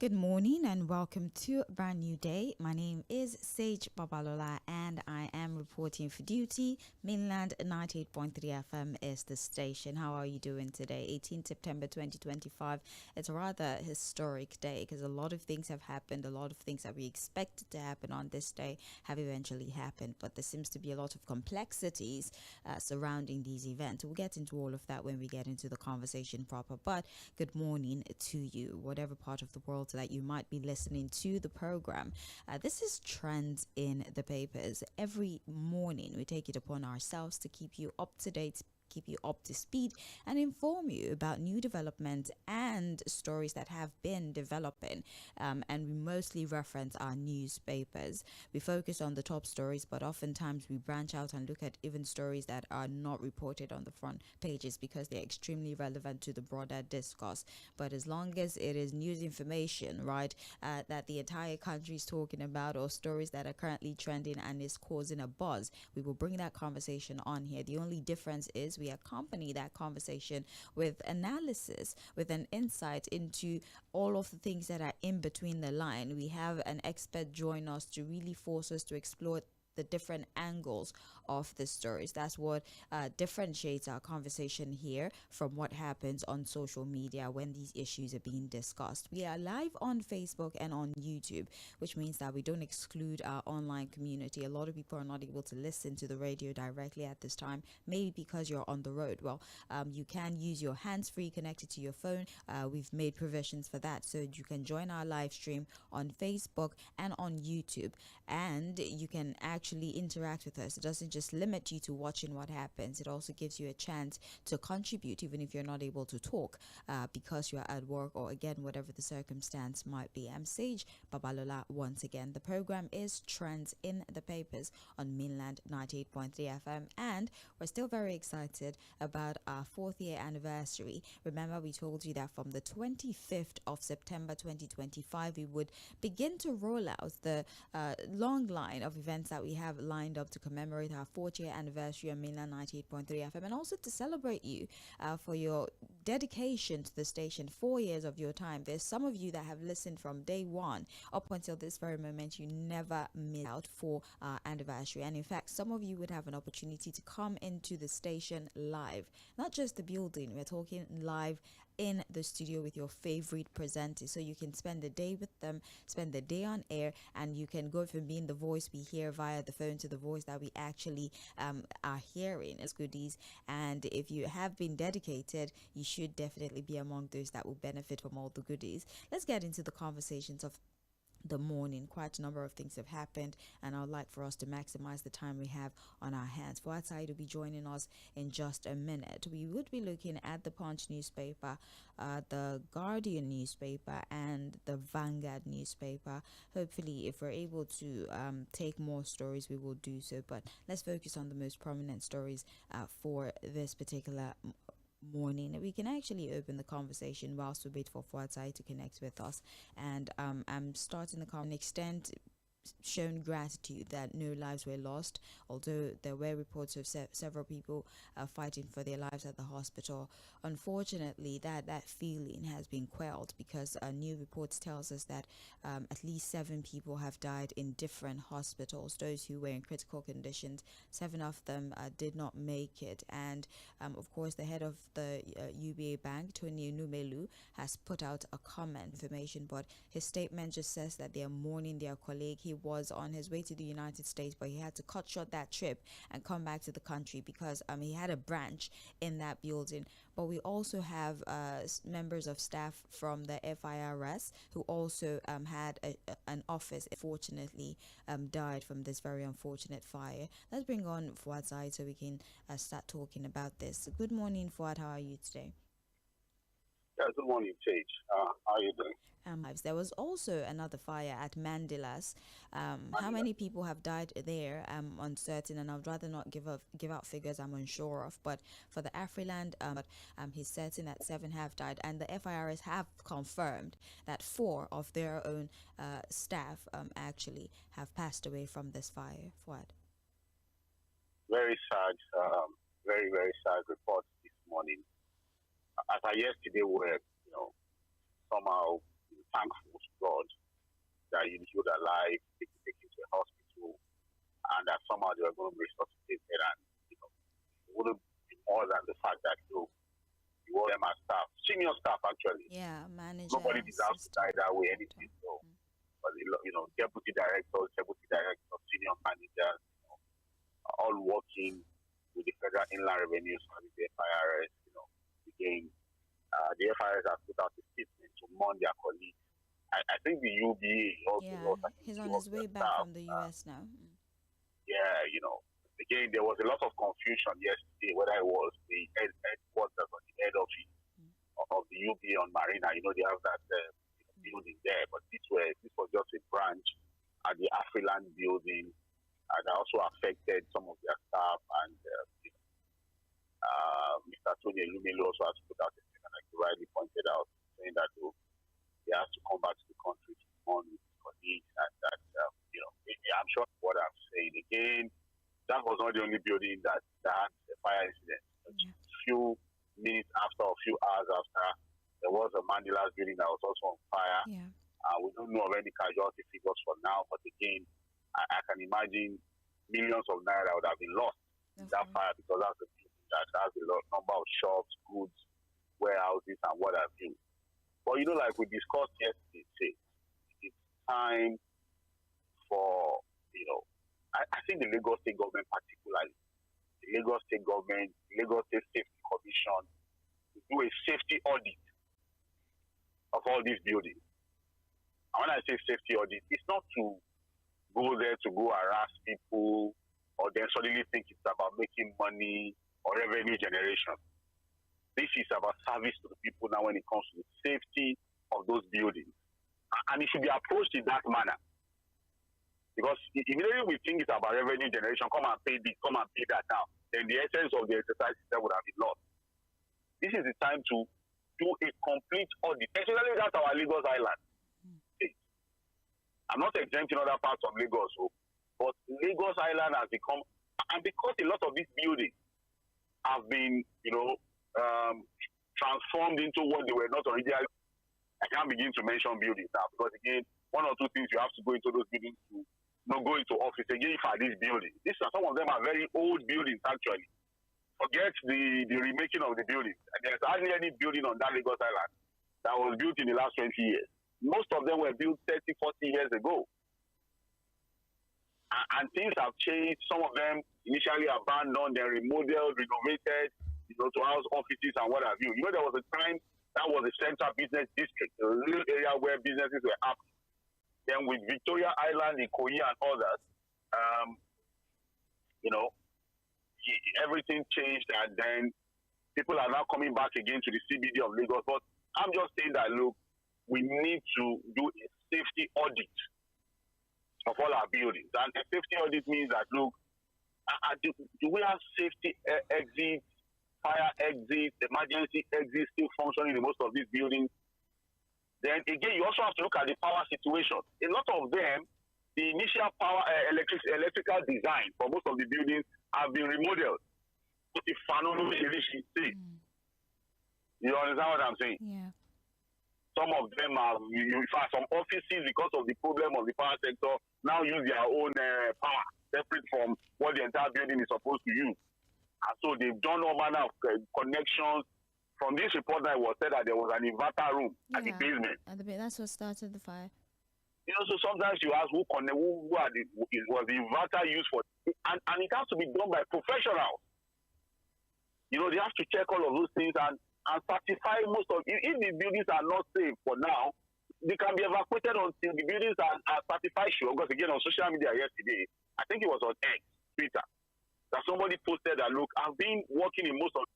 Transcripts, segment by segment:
Good morning and welcome to a brand new day. My name is Sage Babalola and I am reporting for duty. Mainland 98.3 FM is the station. How are you doing today? 18 September 2025. It's a rather historic day because a lot of things have happened. A lot of things that we expected to happen on this day have eventually happened. But there seems to be a lot of complexities surrounding these events. We'll get into all of that when we get into the conversation proper. But good morning to you, whatever part of the world that you might be listening to the program. This is Trends in the Papers. Every morning we take it upon ourselves to keep you up to date, keep you up to speed and inform you about new developments and stories that have been developing, and we mostly reference our newspapers. We focus on the top stories, but oftentimes we branch out and look at even stories that are not reported on the front pages because they're extremely relevant to the broader discourse. But as long as it is news information, right, that the entire country is talking about, or stories that are currently trending and is causing a buzz, we will bring that conversation on here. The only difference is we accompany that conversation with analysis, with an insight into all of the things that are in between the line. We have an expert join us to really force us to explore the different angles of the stories. That's what differentiates our conversation here from what happens on social media when these issues are being discussed. We are live on Facebook and on YouTube, which means that we don't exclude our online community. A lot of people are not able to listen to the radio directly at this time, maybe because you're on the road. Well, you can use your hands-free connected to your phone. We've made provisions for that, so you can join our live stream on Facebook and on YouTube, and you can actually interact with us. It doesn't just limit you to watching what happens. It also gives you a chance to contribute even if you're not able to talk because you're at work or again whatever the circumstance might be. I'm Sage Babalola once again. The program is Trends in the Papers on Mainland 98.3 FM, and we're still very excited about our 4th year anniversary. Remember, we told you that from the 25th of September 2025 we would begin to roll out the long line of events that we have lined up to commemorate our 4th year anniversary on Mainland 98.3 FM, and also to celebrate you for your dedication to the station. 4 years of your time. There's some of you that have listened from day one up until this very moment. You never miss out for our anniversary, and in fact some of you would have an opportunity to come into the station live, not just the building. We're talking live in the studio with your favorite presenters, so you can spend the day with them, spend the day on air, and you can go from being the voice we hear via the phone to the voice that we actually are hearing as goodies. And if you have been dedicated, you should definitely be among those that will benefit from all the goodies. Let's get into the conversations of the morning. Quite a number of things have happened, and I would like for us to maximize the time we have on our hands. Fuad Said will be joining us in just a minute. We would be looking at the Punch newspaper, the Guardian newspaper, and the Vanguard newspaper. Hopefully, if we're able to take more stories, we will do so. But let's focus on the most prominent stories for this particular morning. We can actually open the conversation whilst we wait for Fuad Said to connect with us, and I'm starting the conversation extent shown gratitude that no lives were lost, although there were reports of several people fighting for their lives at the hospital. Unfortunately, that feeling has been quelled because new reports tells us that at least 7 people have died in different hospitals. Those who were in critical conditions, 7 of them did not make it, and of course the head of the UBA Bank, Tʀᴇɪᴅs, has put out a comment information, but his statement just says that they are mourning their colleague. He was on his way to the United States, but he had to cut short that trip and come back to the country because he had a branch in that building. But we also have members of staff from the FIRS who also had an office, unfortunately died from this very unfortunate fire. Let's bring on Fuad Said so we can start talking about this. Good morning, Fuad. How are you today? Yeah, good morning, Sage. How are you doing? There was also another fire at Mandilas. How many people have died there? I'm uncertain, and I'd rather not give out figures I'm unsure of. But for the Afriland, he's certain that 7 have died, and the FIRS have confirmed that 4 of their own staff actually have passed away from this fire. What? Very sad, very, very sad report this morning. As I yesterday were, somehow thankful to God that you killed alive, taken to a hospital, and that somehow they were going to be resuscitated, and it wouldn't be more than the fact that you were them as staff, senior staff actually. Yeah, manager. Nobody deserves to die that way. Anything so. But deputy directors, senior managers, all working with the Federal Inland Revenue Service, the FIRS. Again, the FIRS has put out a statement to mourn their colleagues. I think the UBA also. Yeah, he's on his way back from the US now. Yeah, again, there was a lot of confusion yesterday whether it was the headquarters or the head office of the UBA on Marina. They have that building there, but this was just a branch at the Afriland building, and that also affected some of their staff. And Mr. Tʀᴇ also has put out a statement, like you rightly pointed out, saying that he has to come back to the country to mourn with his colleagues, and that I'm sure what I'm saying again. That was not the only building that had a fire incident. A few minutes after, a few hours after, there was a Mandela's building that was also on fire. Yeah. We don't know of any casualty figures for now, but again, I can imagine millions of naira would have been lost in that fire, because that's a building that has a lot number of shops, goods, warehouses, and what have you. But like we discussed yesterday, it's time for I think the Lagos State government, particularly the Lagos State government, the Lagos State Safety Commission, to do a safety audit of all these buildings. And when I say safety audit, it's not to go there to go harass people or then suddenly think it's about making money or revenue generation. This is about service to the people now when it comes to the safety of those buildings. And it should be approached in that manner. Because immediately we think it's about revenue generation, come and pay this, come and pay that now, then the essence of the exercise system would have been lost. This is the time to do a complete audit, especially that's our Lagos Island. I'm not exempting other parts of Lagos, but Lagos Island has become, and because a lot of these buildings have been, transformed into what they were not originally. I can't begin to mention buildings now, because again, one or two things you have to go into those buildings to go into office again for these buildings. Some of them are very old buildings actually. Forget the remaking of the buildings. There's hardly any building on that Lagos Island that was built in the last 20 years. Most of them were built 30, 40 years ago. And things have changed. Some of them initially abandoned, then remodeled, renovated, to house offices and what have you. There was a time that was a central business district, a real area where businesses were up. Then with Victoria Island, Ikoyi and others, everything changed, and then people are now coming back again to the CBD of Lagos. But I'm just saying that, look, we need to do a safety audit of all our buildings. And a safety audit means that, look, do we have safety exits, fire exits, emergency exits still functioning in most of these buildings? Then again, you also have to look at the power situation. A lot of them, the initial power electrical design for most of the buildings have been remodeled. You understand what I'm saying? Yeah. Some of them are, in fact, some offices, because of the problem of the power sector, now use their own power, separate from what the entire building is supposed to use. And so they've done all manner of connections. From this report, that was said that there was an inverter room at the basement. That's what started the fire. So sometimes you ask who was the inverter used for, and it has to be done by professionals. They have to check all of those things and certify most of. If the buildings are not safe for now, they can be evacuated until the buildings are certified sure. Because again, on social media yesterday, I think it was on X, Twitter, that somebody posted that, look, I've been working in most of.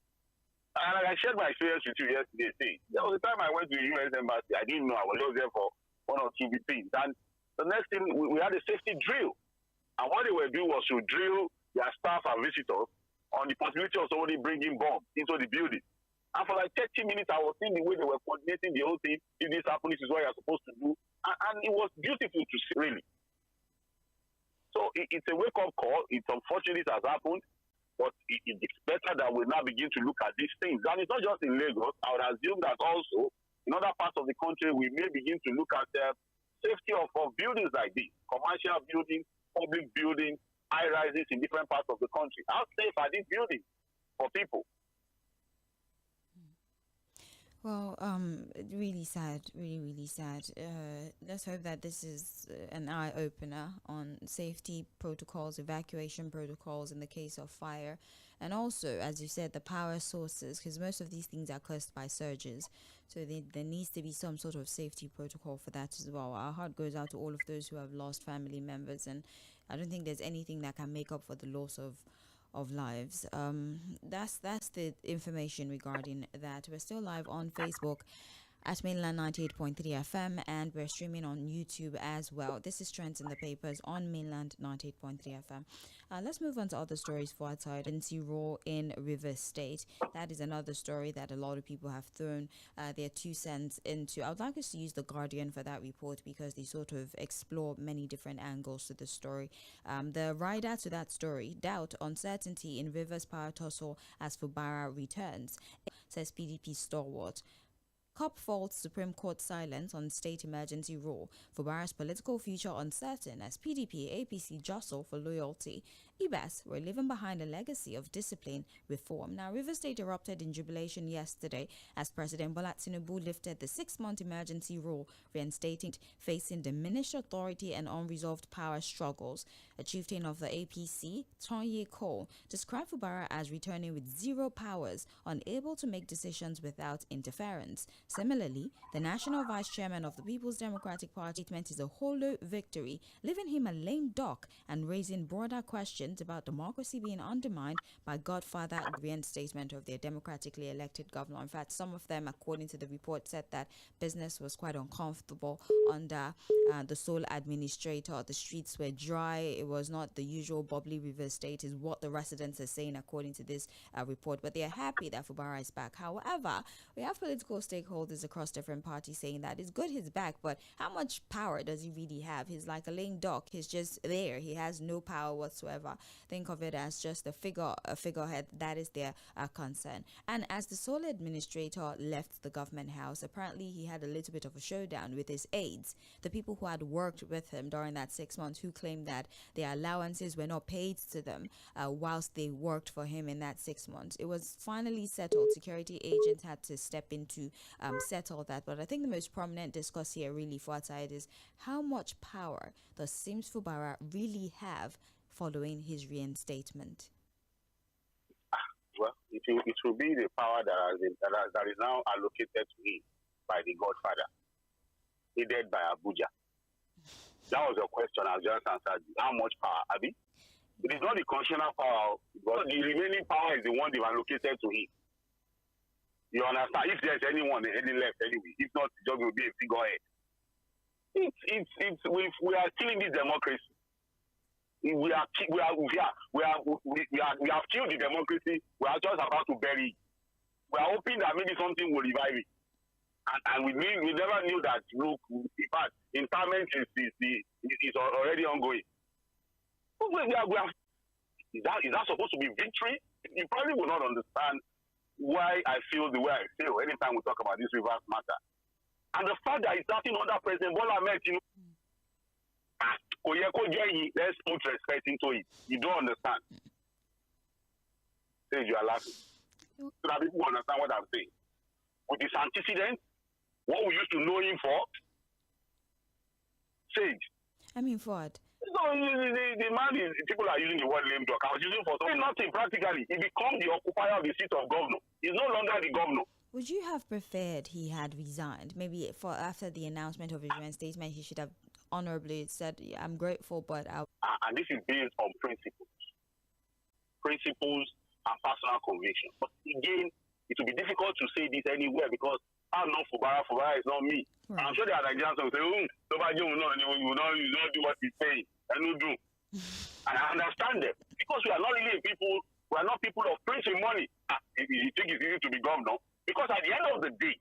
And I shared my experience with you yesterday. There was a time I went to the U.S. Embassy. I didn't know. I was just there for one or two things. And the next thing, we had a safety drill. And what they were doing was to drill their staff and visitors on the possibility of somebody bringing bombs into the building. And for like 30 minutes, I was seeing the way they were coordinating the whole thing. If this happens, this is what you're supposed to do. And it was beautiful to see, really. So it's a wake-up call. It's unfortunate it has happened. But it's better that we now begin to look at these things. And it's not just in Lagos. I would assume that also in other parts of the country, we may begin to look at the safety of buildings like this, commercial buildings, public buildings, high-rises in different parts of the country. How safe are these buildings for people? Well, really sad, really, really sad. Let's hope that this is an eye-opener on safety protocols, evacuation protocols in the case of fire. And also, as you said, the power sources, because most of these things are caused by surges. So there needs to be some sort of safety protocol for that as well. Our heart goes out to all of those who have lost family members. And I don't think there's anything that can make up for the loss of lives. That's the information regarding that. We're still live on Facebook at Mainland 98.3 FM, and we're streaming on YouTube as well. This is Trends in the Papers on Mainland 98.3 FM. Let's move on to other stories for outside. Tʀᴇɪᴅs in Rivers State. That is another story that a lot of people have thrown their 2 cents into. I would like us to use The Guardian for that report because they sort of explore many different angles to the story. The rider to that story: doubt, uncertainty in Rivers power tussle as Fubara returns, says PDP stalwart. COP faults Supreme Court silence on state emergency rule. Fubara's political future uncertain as PDP, APC jostle for loyalty. Ibas were leaving behind a legacy of discipline reform. Now, Rivers State erupted in jubilation yesterday as President Bola Tinubu lifted the 6-month emergency rule, reinstating facing diminished authority and unresolved power struggles. A chieftain of the APC, Tʀᴇɪᴅs, described Fubara as returning with zero powers, unable to make decisions without interference. Similarly, the national vice chairman of the People's Democratic Party statement is a hollow victory, leaving him a lame duck and raising broader questions about democracy being undermined by Godfather reinstatement of their democratically elected governor. In fact, some of them, according to the report, said that business was quite uncomfortable under the sole administrator. The streets were dry. It was not the usual bubbly River State, is what the residents are saying according to this report. But they are happy that Fubara is back. However, we have political stakeholders across different parties saying that it's good he's back, but how much power does he really have? He's like a lame duck. He's just there. He has no power whatsoever. Think of it as just a figurehead. That is their concern. And as the sole administrator left the government house, apparently he had a little bit of a showdown with his aides, the people who had worked with him during that 6 months, who claimed that their allowances were not paid to them whilst they worked for him in that 6 months. It was finally settled. Security agents had to step in to settle that. But I think the most prominent discourse here really for outside is how much power does Sims Fubara really have following his reinstatement? Well, it will be the power that is now allocated to him by the Godfather, headed by Abuja. That was a question I just answered. How much power, Abi? It is not the constitutional power, but the remaining power is the one they've allocated to him. You understand? If there's anyone any left anyway, if not, it's just going to be a figurehead. We are killing this democracy. We have killed the democracy. We are just about to bury it. We are hoping that maybe something will revive it. And we never knew that. Look, in fact, interment is already ongoing. Is that supposed to be victory? You probably will not understand why I feel the way I feel anytime we talk about this Rivers matter. And the fact that it's starting under President Bola Ahmed Tinubu, let's put respect into it. You don't understand. Say you are laughing. So that people understand what I'm saying. With his antecedents, what we used to know him for, Sage. I mean, Ford. So the man is, people are using the word lame duck. I was using for nothing practically. He became the occupier of the seat of governor. He's no longer the governor. Would you have preferred he had resigned? Maybe after the announcement of his reinstatement, he should have honorably said, I'm grateful, but I'll... And this is based on principles and personal conviction. But again, it will be difficult to say this anywhere because I'm not Fubara is not me. Right. I'm sure there are Nigerians who say, you will not do what he's saying. And you do. And I understand them. Because we are not really people, we are not people of printing money. You think it's easy to be governor? Because at the end of the day,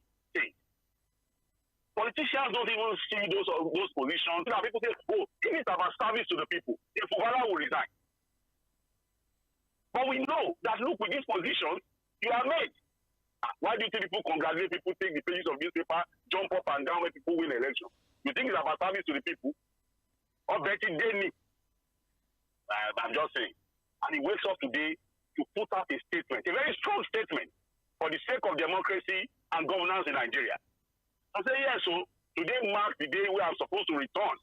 politicians don't even see those positions. People say, if it's about service to the people, if Fubara will resign. But we know that, look, with this position, you are made. Why do you think people congratulate people, take the pages of newspaper jump up and down when people win election. You think it's about service to the people? Or betting they need? I'm just saying. And he wakes up today to put out a statement, a very strong statement, for the sake of democracy and governance in Nigeria. I say, yes, so today marks the day where I'm supposed to return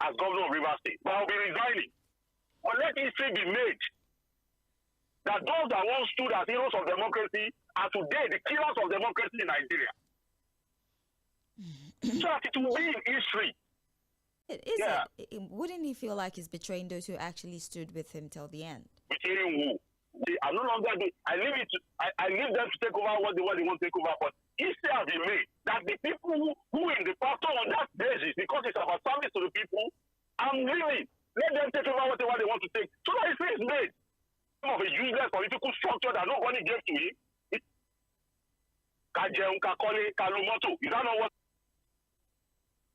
as governor of Rivers State. But I'll be resigning. But let history be made that those that once stood as heroes of democracy are today the killers of democracy in Nigeria. So that it will be in history. Wouldn't he feel like he's betraying those who actually stood with him till the end? Betraying who? I no longer do. I leave them to take over what they want to take over. But history has been made that the people who in the pastor on that basis, because it's about service to the people, I'm leaving. Let them take over what they want to take. So that history is made. Some of a useless political structure that nobody gave to him. Kajeun, Kakole, Kalumoto. Is that not what?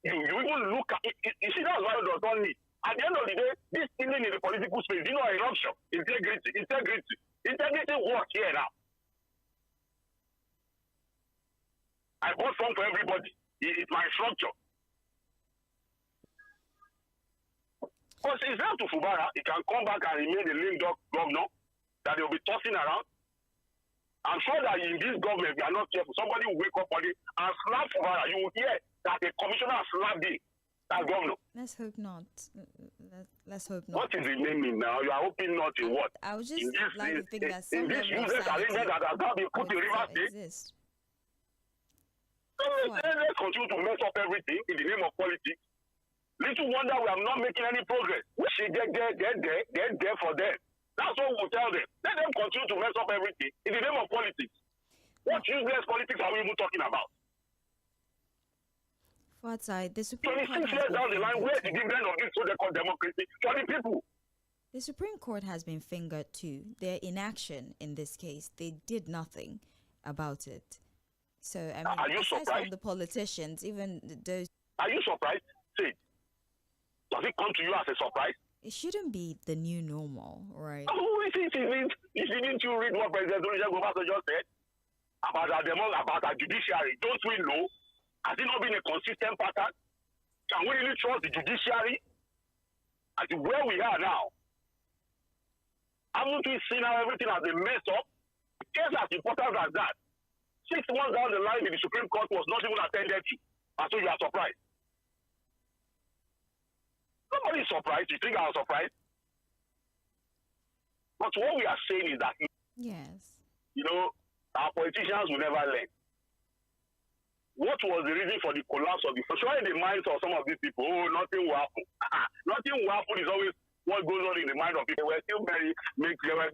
You even look at it. You see, that's why it does not need. At the end of the day, this killing in the political space, you know, eruption, integrity work here now. I bought some for everybody. It's my structure. Because it's up to Fubara. He can come back and remain the lame dog governor that they'll be tossing around. I'm sure that in this government, we are not careful. Somebody will wake up on it and slap Fubara. You will hear that the commissioner slapped him as governor. Let's hope not. Let's hope not. What is the naming now? You are hoping not in what? I was just like to think that some in this useless arrangement that has now been put in Rivers State. Let's continue to mess up everything in the name of politics. Little wonder we are not making any progress. We should get there for them. That's what we'll tell them. Let them continue to mess up everything in the name of politics. What useless politics are we even talking about? The Supreme Court 26 years down the line, where's the dividend of this so-called democracy for the people? The Supreme Court has been fingered too. Their inaction in this case, they did nothing about it. So, I mean, are you surprised? From the politicians, even those... Are you surprised? Say, does it come to you as a surprise? It shouldn't be the new normal, right? Oh, didn't you read what President Olusegun just said about our judiciary? Don't we know? Has it not been a consistent pattern? Can we really trust the judiciary at where we are now? Haven't we seen how everything has been messed up? A case as important as that, 6 months down the line in the Supreme Court was not even attended to. And so you are surprised. Nobody's surprised. You think I was surprised? But what we are saying is that, yes, you know, our politicians will never learn. What was the reason for the collapse of the... Surely in the minds of some of these people, oh, nothing will happen. Nothing will happen is always what goes on in the mind of people. They were still very... They were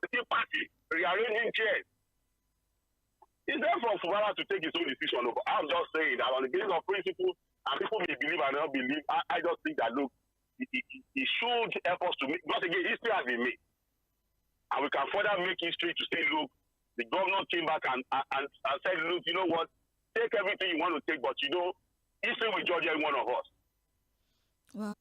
still partying, rearranging chairs. It's there for Fubara to take his own decision. I'm just saying that on the basis of principle, and people may believe and not believe, I just think that, look, it should help us to make... Because again, history has been made. And we can further make history to say, look, the governor came back and said, look, you know what? Take everything you want to take, but you know, history will judge every one of us. Well,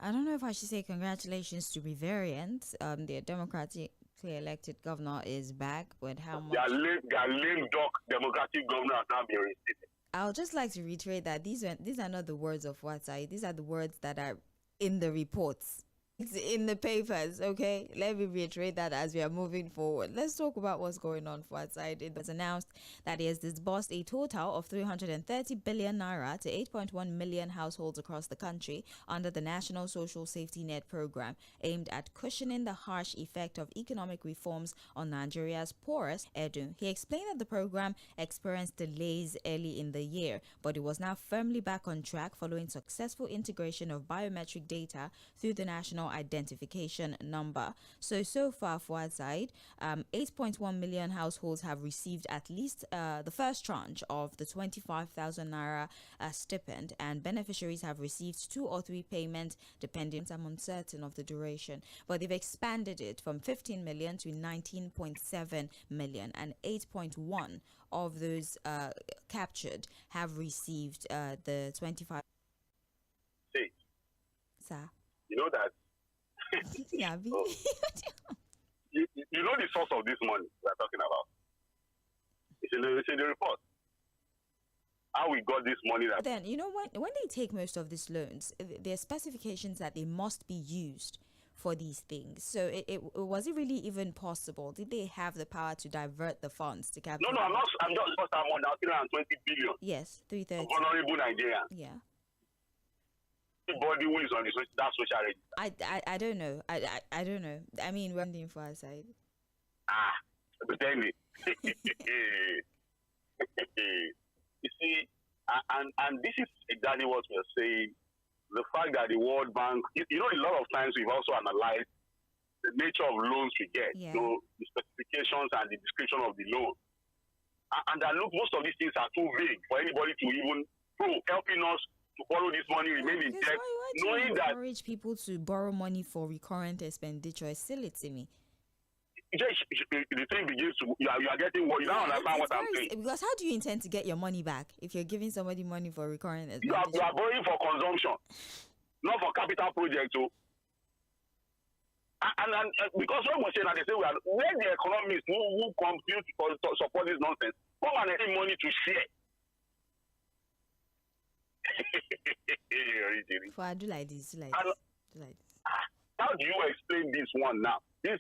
I don't know if I should say congratulations to Riverians. The democratically elected governor is back, but how much... Their lame duck democratic governor has now been reinstated. I would just like to reiterate that these are not the words of WhatsApp. These are the words that are in the reports. It's in the papers, okay? Let me reiterate that as we are moving forward. Let's talk about what's going on for outside. It was announced that it has disbursed a total of 330 billion naira to 8.1 million households across the country under the National Social Safety Net program, aimed at cushioning the harsh effect of economic reforms on Nigeria's poorest Edo. He explained that the program experienced delays early in the year, but it was now firmly back on track following successful integration of biometric data through the National Identification Number. So far for our side, 8.1 million households have received at least the first tranche of the 25,000 naira stipend, and beneficiaries have received 2 or 3 payments depending. I'm uncertain of the duration, but they've expanded it from 15 million to 19.7 million, and 8.1 of those captured have received the 25. See, sir, you know that. Yeah, you know the source of this money we are talking about. It's in the report. how we got this money. But then, when they take most of these loans, there are specifications that they must be used for these things. So was it really even possible? Did they have the power to divert the funds to capital? No, I'm just lost amount now, 320 billion. Yes, 330. Honorable Nigeria. Yeah. Everybody who is on that social register. I don't know. I don't know. I mean, we're on the info side. Pretending. You see, and this is exactly what we're saying. The fact that the World Bank, a lot of times we've also analyzed the nature of loans we get, yeah. The specifications and the description of the loan. And that look, most of these things are too vague for anybody to even prove, helping us to borrow this money, remain in debt, knowing that encourage people to borrow money for recurrent expenditure is silly to me. The thing begins to you are getting what you don't understand what I'm saying. Because how do you intend to get your money back if you're giving somebody money for recurrent expenditure? You are borrowing for consumption, not for capital projects. So. And because when we say that, they say when the economists who compute to support this nonsense, come and get money to share. I do like this. How do you explain this one now? This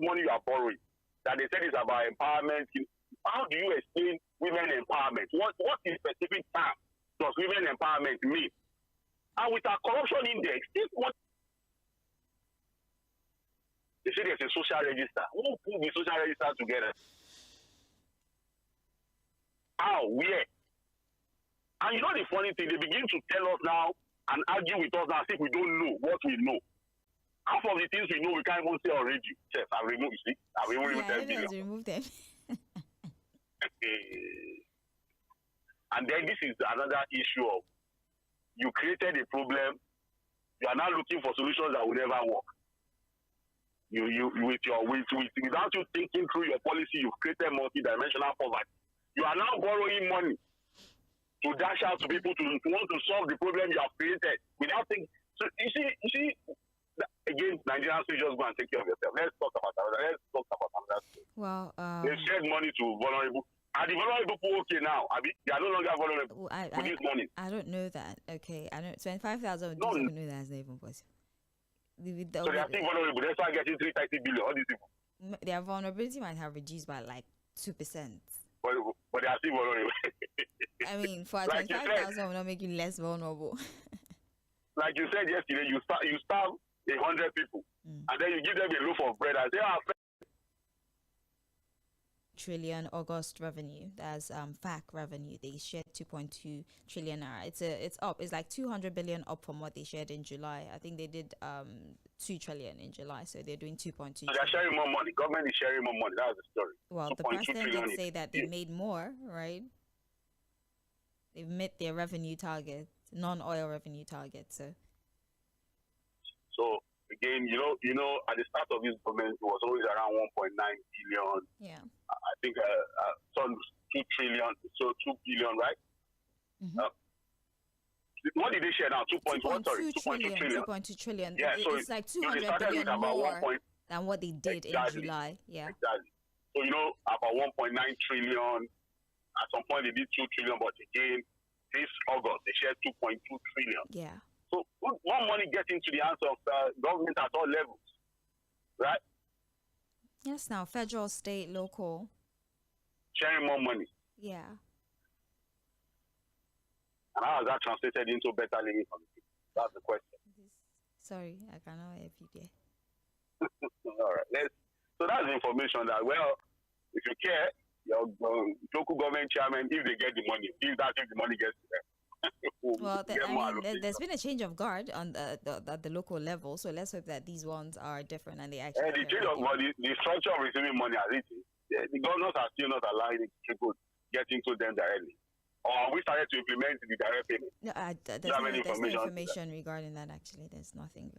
money you are borrowing, that they said is about empowerment. How do you explain women empowerment? What in specific term does women empowerment mean? And with our corruption index, this what they say there's a social register. Who put the social register together? How? Where? And the funny thing, they begin to tell us now and argue with us now as if we don't know what we know. Half of the things we know we can't even say already. Yes, I've removed, you see? I've removed 10 billion. Remove them. And then this is another issue of you created a problem, you are now looking for solutions that will never work. Without you thinking through your policy, you've created multi-dimensional poverty. You are now borrowing money to dash out to people to want to solve the problem you have created without thinking. So you see, again, Nigerians should just go and take care of yourself. Let's talk about another thing. Well, they shared money to vulnerable. Are the vulnerable people okay now? They are no longer vulnerable with this money. I don't know that. Okay, I don't. 25,000. No, don't know that's not even possible. So they are still vulnerable. That's why I'm getting 330 billion. All these people. Their vulnerability might have reduced by like 2%. But they are still vulnerable. I mean, for 25,000 will not make you less vulnerable. Like you said yesterday, you starve 100 people, and then you give them a loaf of bread and say, trillion August revenue. That's FAC revenue. They shared 2.2 trillion naira. It's up. It's like 200 billion up from what they shared in July. I think they did 2 trillion in July, so they're doing 2.2. So they're sharing more money. Government is sharing more money. That's the story. Well, the president did say that they made more, right? They've met their revenue target, non-oil revenue target. So again, at the start of this government, it was always around 1.9 billion. Yeah. I think some 2 trillion, so 2 billion, right? Mm-hmm. What did they share now? 2.1 trillion. 2.2 trillion. Yeah, so it's like 200 billion more than what they did in July. Yeah. Exactly. So about 1.9 trillion. At some point they did 2 trillion, but again, this August they shared 2.2 trillion. Yeah. So more money gets into the hands of government at all levels, right? Yes, now federal, state, local. Sharing more money. Yeah. And how has that translated into better living for the people? That's the question. Sorry, I cannot help you there. All right. So that's the information that, if you care, your local government chairman, if they get the money, if the money gets to them. Well, there's been a change of guard on the local level, so let's hope that these ones are different and they actually. The structure of receiving money as it is, the governors are still not allowing it to get into them directly. Or we started to implement the direct payment. No, there's no information regarding that. Actually, there's nothing.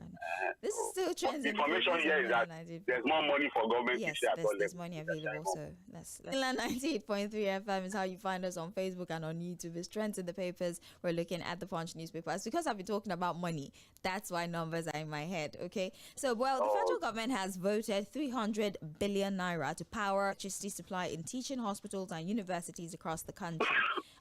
This is still trends. The information here is that there's more money for government yes, to share. There's money available. So that's 98.3 FM is how you find us on Facebook and on YouTube. It's trends in the papers. We're looking at the Punch newspaper. It's because I've been talking about money. That's why numbers are in my head. Okay. So the federal government has voted 300 billion naira to power electricity supply in teaching hospitals and universities across the country.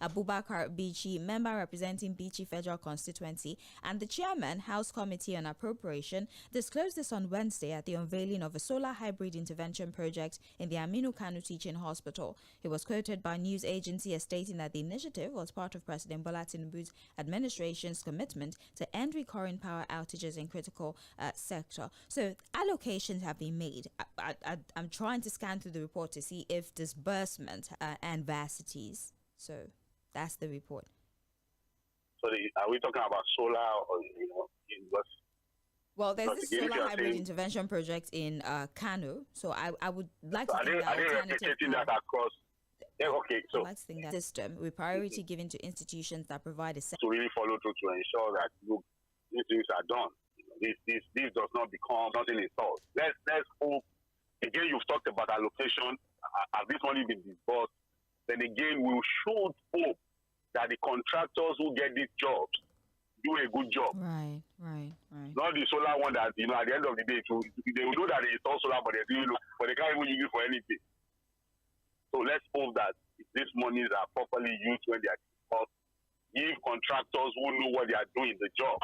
Abubakar Bichi, member representing Bichi Federal Constituency, and the chairman, House Committee on Appropriation, disclosed this on Wednesday at the unveiling of a solar hybrid intervention project in the Aminu Kano Teaching Hospital. He was quoted by news agency as stating that the initiative was part of President Bola Tinubu's administration's commitment to end recurring power outages in critical sector. So allocations have been made. I'm trying to scan through the report to see if disbursement and vacities. So that's the report. So are we talking about solar or investment? Well, there's this solar hybrid intervention project in Kano. So I would like to think that replicating that across. Yeah, okay, so let's think that system with priority given to institutions that provide a to really follow through to ensure that look, these things are done. This does not become nothing installed. Let's hope. Again, you've talked about allocation. Has this money been disbursed? Then again, we should hope that the contractors who get these jobs do a good job. Right. Not the solar one that, at the end of the day, they will know that they install solar, but they can't even use it for anything. So let's hope that these monies are properly used when they are disbursed. Give contractors who know what they are doing the job,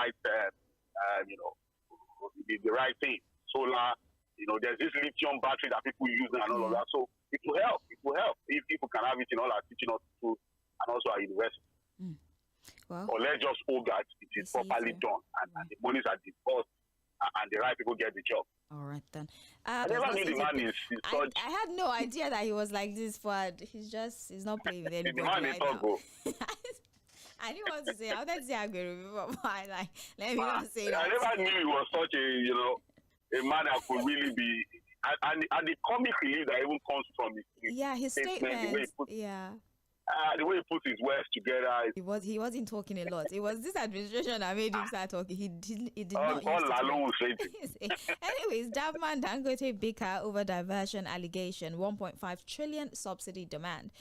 the right thing. Solar, there's this lithium battery that people use and all of that. So it will help. It will help if people can have it in all our teaching hospitals and also our universities. Well, or let's just hope that it is properly done and the monies are disbursed and the right people get the job. All right then. I never knew the man is such. I had no idea that he was like this. But he's not playing with anybody. The man is not good. I didn't want to say. I wanted to say Aguero, but let me not say that. I never knew he was such a man that could really be. And the comic relief that even comes from his statement. The way he puts his words together. He wasn't talking a lot. It was this administration that made him start talking. He did not. Anyways, Dabman Dangote bicker over diversion allegation, 1.5 trillion subsidy demand.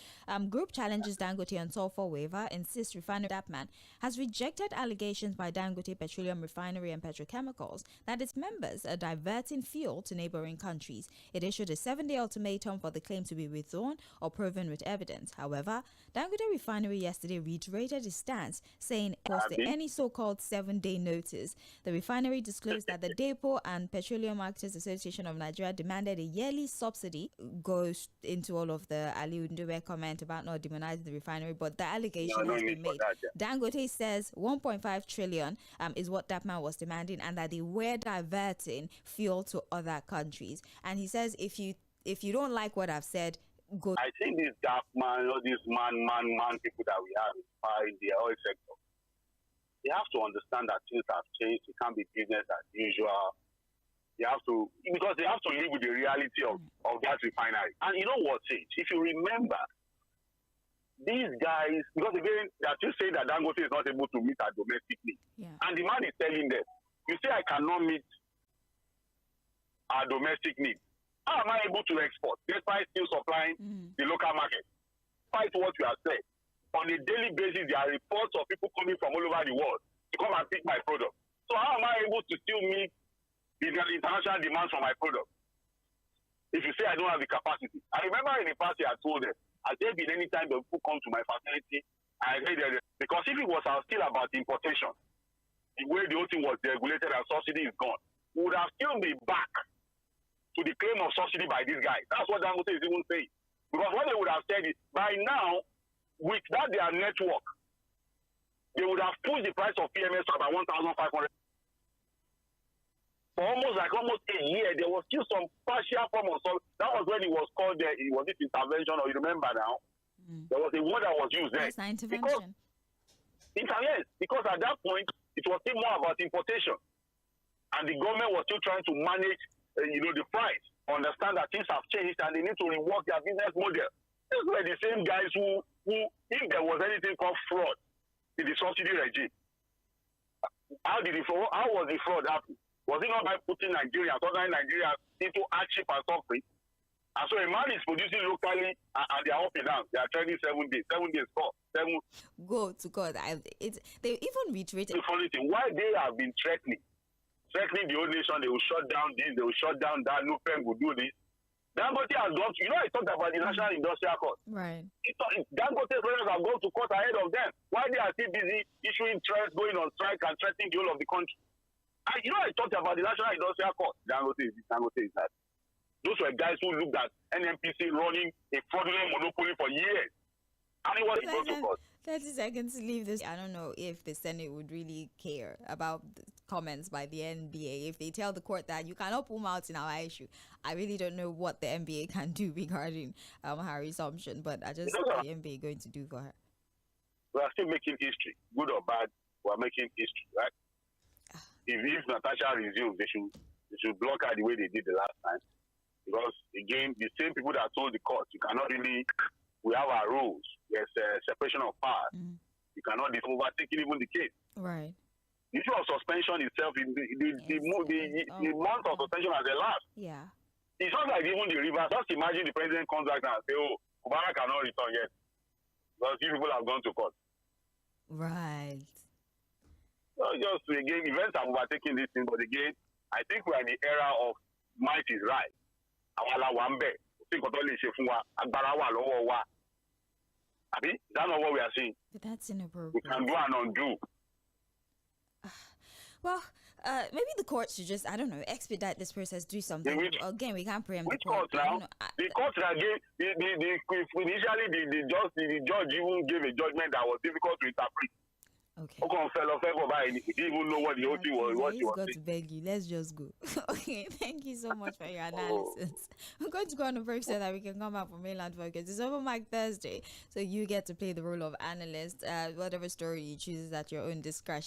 Group challenges Dangote on sulfur waiver, insists refinery. Dabman has rejected allegations by Dangote Petroleum Refinery and Petrochemicals that its members are diverting fuel to neighboring countries. It issued a 7-day ultimatum for the claim to be withdrawn or proven with evidence. However, Dangote Refinery yesterday reiterated its stance, saying posted any so-called 7-day notice. The refinery disclosed that the Depot and Petroleum Actors Association of Nigeria demanded a yearly subsidy. Goes into all of the Ali Ndube comment about not demonizing the refinery, but the allegation has been made. Dangote says 1.5 trillion is what that man was demanding, and that they were diverting fuel to other countries. And he says, if you don't like what I've said, go. I think this dark man, these man people that we have in the oil sector, they have to understand that things have changed. It can't be business as usual. Because they have to live with the reality of that refinery. And you know what, Sage? If you remember, these guys, because again, they are still saying that Dangote is not able to meet our domestic needs. Yeah. And the man is telling them, you say I cannot meet our domestic needs. How am I able to export despite still supplying the local market? Despite what you have said, on a daily basis, there are reports of people coming from all over the world to come and pick my product. So how am I able to still meet the international demands for my product? If you say I don't have the capacity. I remember in the past I told them, has there been any time that people come to my facility? I said, because if it was still about importation, the way the whole thing was regulated and subsidy is gone, we would have still been back to the claim of subsidy by these guys. That's what Dangote is even saying. Because what they would have said is, by now, with that their network, they would have pushed the price of PMS to about 1,500. For almost a year, there was still some partial form of subsidy. That was when it was called, it was this intervention, or you remember now? There was a word that was used there. That's not intervention. Because at that point, it was still more about importation. And the government was still trying to manage the price, understand that things have changed and they need to rework their business model. These were the same guys who, if there was anything called fraud in the subsidy regime, how was the fraud happen? Was it not by putting southern Nigeria into hardship and suffering? And so a man is producing locally and they are up and down. They are training 7 days. 7 days, 7. Go to God. They even reiterated. The funny thing, why they have been threatening the whole nation, they will shut down this, they will shut down that, no pen will do this. Dangote has gone to, I talked about the National Industrial Court. Right. Dangote lawyers have gone to court ahead of them. Why they are still busy issuing threats, going on strike, and threatening the whole of the country? And I talked about the National Industrial Court. Dangote is this, Dangote is that. Those were guys who looked at NNPC running a fraudulent monopoly for years. And it was going to court. 30 seconds to leave this. I don't know if the Senate would really care about the comments by the NBA. If they tell the court that you cannot pull out in our issue, I really don't know what the NBA can do regarding her resumption. But I just see the NBA going to do for her. We are still making history, good or bad. We are making history, right? If Natasha resumes, they should block her the way they did the last time. Because again, the same people that told the court, you cannot really. We have our rules. There's a separation of powers. You cannot be overtaking even the case. Right. The issue of suspension itself, the month of suspension has elapsed. Yeah. It's not like even the rivers. Just imagine the president comes back and say, "Oh, Mubarak cannot return yet," because these people have gone to court. Right. So just again, events are overtaking this thing, but again, I think we are in the era of might is right. Awala wambe. Is that not what we are seeing? But that's inappropriate. We can do and undo. Well, maybe the courts should just, I don't know, expedite this process, do something. Again, we can't preempt the court. Now? The court that gave, initially the judge even gave a judgment that was difficult to interpret. Okay. He didn't even know what the OT was. What he was got to beg you. Let's just go. Okay, thank you so much for your analysis. I'm going to go on a break so that we can come out for Mainland Focus. It's over Mic Thursday, so you get to play the role of analyst. Whatever story you choose is at your own discretion.